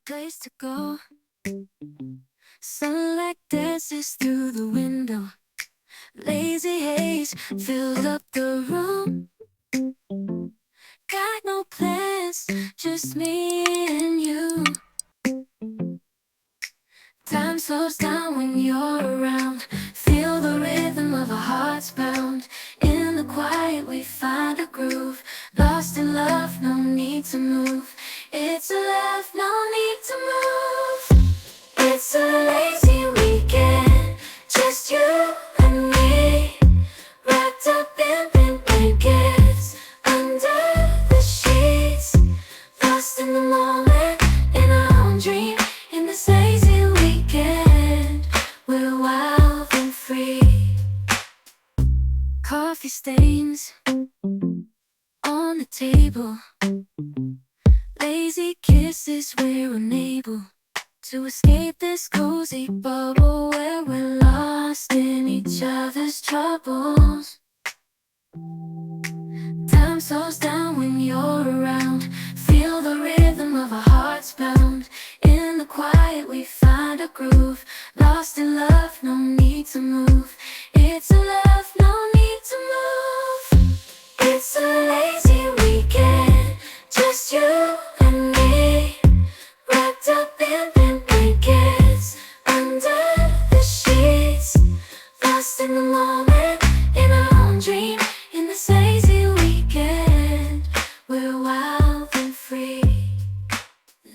place to go. Sunlight dances through the window. Lazy haze fills up the room. Got no plans, just me and you. Time slows down when you're around. Feel the rhythm of our hearts pound. In the quiet we find a groove. Lost in love, no need to move. It's a love, no need to move. It's a lazy weekend, just you and me. Wrapped up in pink blankets, under the sheets. Lost in the moment, in our own dream. In this lazy weekend, we're wild and free. Coffee stains on the table. Lazy kisses, we're unable to escape this cozy bubble where we're lost in each other's troubles. Time slows down when you're around. Feel the rhythm of our hearts pound. In the quiet we find a groove. Lost in love, no need to move. It's a love, no need to move. It's a lazy weekend, just you and me. Wrapped up in pink blankets, under the sheets. Lost in the moment, in our own dream. In this lazy weekend, we're wild and free.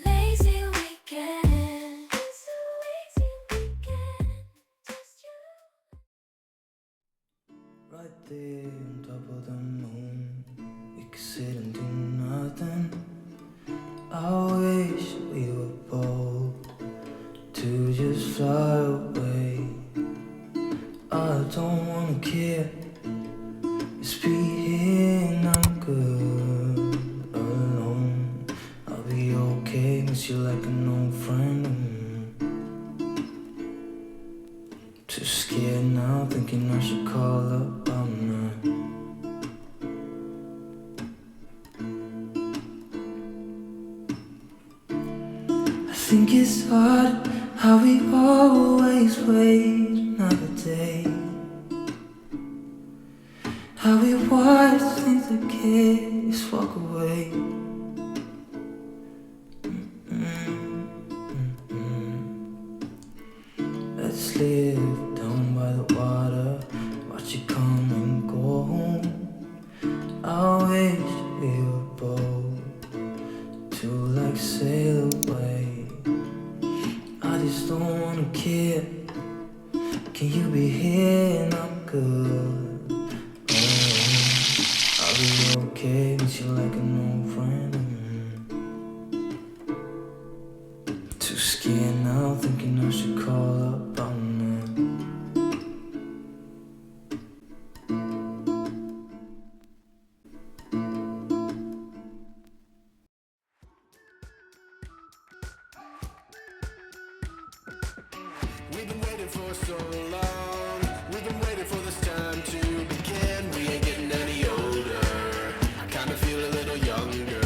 Lazy weekend, it's a lazy weekend, just you. Right there on top of the moon, we could sit and do nothing. I wish we were bold to just fly away. I don't wanna care, just be here and I'm good alone. I'll be okay, miss you like an old friend. Too scared now, thinking I should call up all night. I think it's hard how we always wait another day. How we watch things that just walk away. Let's live down by the water, watch it come and go home. I wish we were bold to like sail away. I just don't wanna care. Can you be here and I'm good? I'll be okay, miss you like an old friend. Too scared now, thinking I should call up all night. We've been waiting for so long. We've been waiting for this time to begin. We ain't getting any older. I kinda feel a little younger.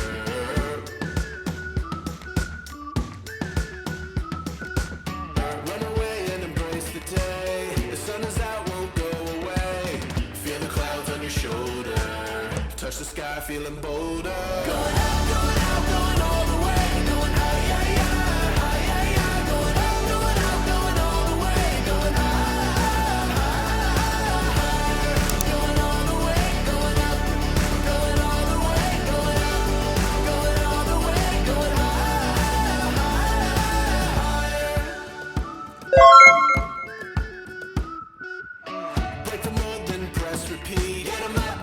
Run away and embrace the day. The sun is out, won't go away. Feel the clouds on your shoulder. Touch the sky, feeling bolder. Going out, going out, going all the way. Going high, yeah, yeah. Break the mold, then press repeat. Get 'em up,